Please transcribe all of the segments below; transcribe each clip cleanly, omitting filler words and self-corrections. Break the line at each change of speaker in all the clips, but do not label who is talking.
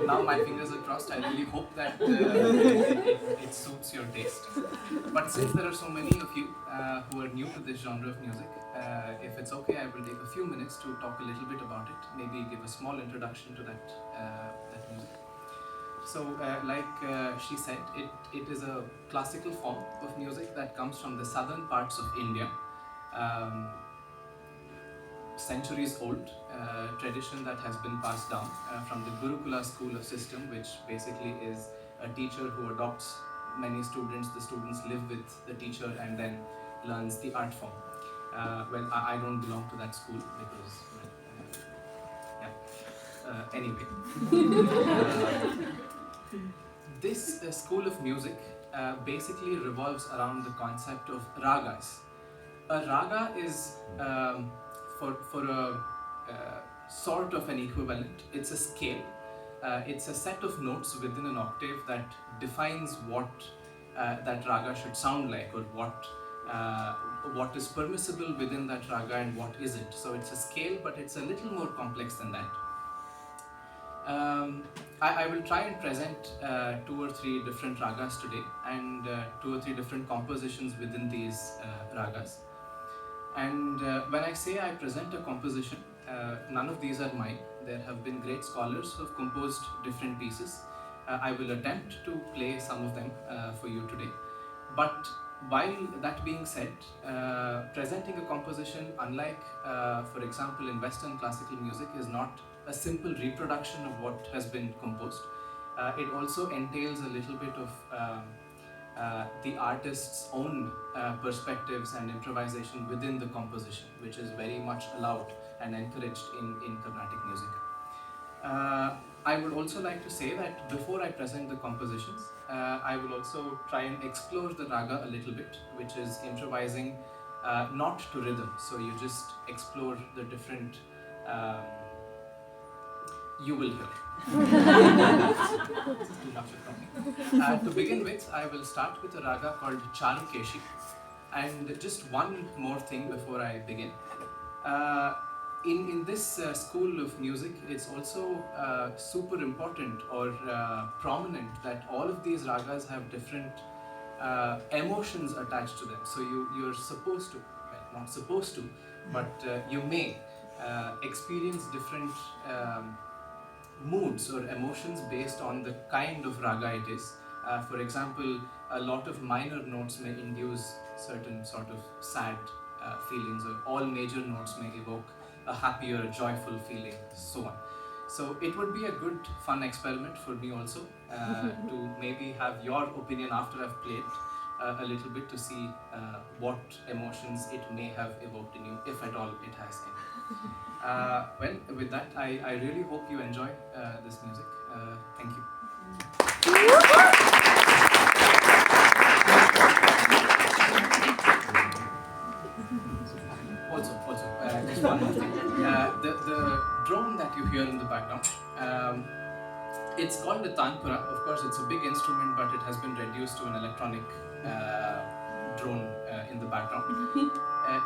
Now my fingers are crossed. I really hope that it suits your taste. But since there are so many of you who are new to this genre of music, if it's okay, I will take a few minutes to talk a little bit about it. Maybe give a small introduction to that music. So, like she said, it is a classical form of music that comes from the southern parts of India. Um, Centuries old tradition that has been passed down from the Gurukula school of system, which basically is a teacher who adopts many students. The students live with the teacher and then learns the art form. Well, I don't belong to that school because, anyway. This school of music basically revolves around the concept of ragas. A raga is for a sort of an equivalent. It's a scale. It's a set of notes within an octave that defines what that raga should sound like, or what is permissible within that raga and what isn't. So it's a scale, but it's a little more complex than that. I will try and present 2 or 3 different ragas today, and 2 or 3 different compositions within these ragas. And when I say I present a composition, none of these are mine. There have been great scholars who have composed different pieces. I will attempt to play some of them for you today. But while that being said, presenting a composition, unlike, for example, in Western classical music, is not a simple reproduction of what has been composed. It also entails a little bit of the artist's own perspectives and improvisation within the composition, which is very much allowed and encouraged in Carnatic music. I would also like to say that before I present the compositions, I will also try and explore the raga a little bit, which is improvising not to rhythm. So you just explore the different you will hear. To begin with, I will start with a raga called Charukesi. And just one more thing before I begin. In this school of music, it's also super important or prominent that all of these ragas have different emotions attached to them. So you're supposed to, well, not supposed to, but you may experience different moods or emotions based on the kind of raga it is. For example, a lot of minor notes may induce certain sort of sad feelings, or all major notes may evoke a happy or a joyful feeling, so on. So it would be a good fun experiment for me also to maybe have your opinion after I've played a little bit, to see what emotions it may have evoked in you, if at all it has any. Well, with that, I really hope you enjoy this music. Thank you. Also, just one more thing. The drone that you hear in the background, it's called a tanpura. Of course, it's a big instrument, but it has been reduced to an electronic drone in the background.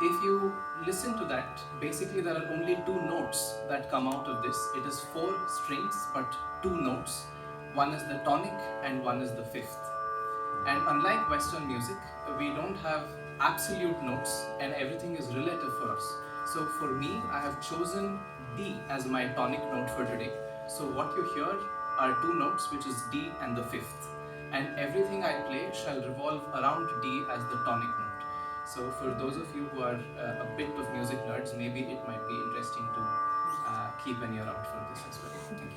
If you listen to that, basically there are only 2 notes that come out of this. It is 4 strings, but 2 notes. One is the tonic and one is the fifth. And unlike Western music, we don't have absolute notes and everything is relative for us. So for me, I have chosen D as my tonic note for today. So what you hear are 2 notes, which is D and the fifth. And everything I play shall revolve around D as the tonic note. So for those of you who are a bit of music nerds, maybe it might be interesting to keep an ear out for this as well. Thank you.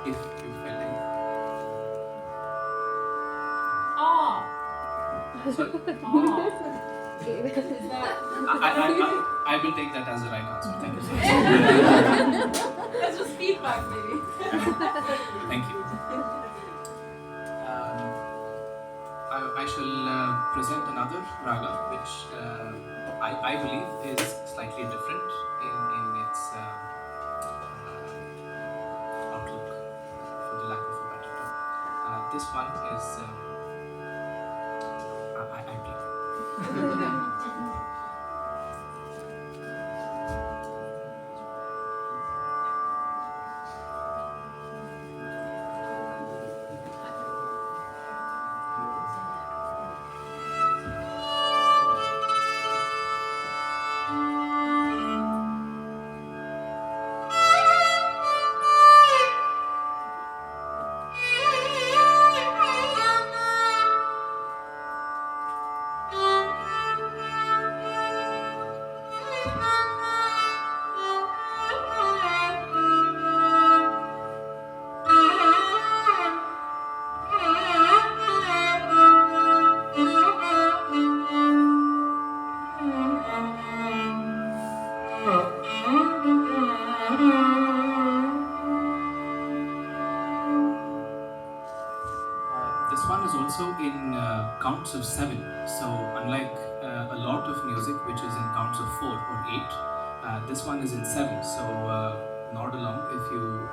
if you felt any. Sorry?
Is that...
I will take that as a right answer. Thank you so much.
That's just feedback, maybe.
Thank you. I shall present another raga, which I believe is slightly different in its outlook, for the lack of a better term. This one is I believe. This one is also in counts of 7. So unlike a lot of music which is in counts of 4 or 8, this one is in 7. So nod along if you.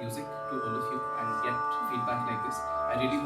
music to all of you and get feedback like this. I really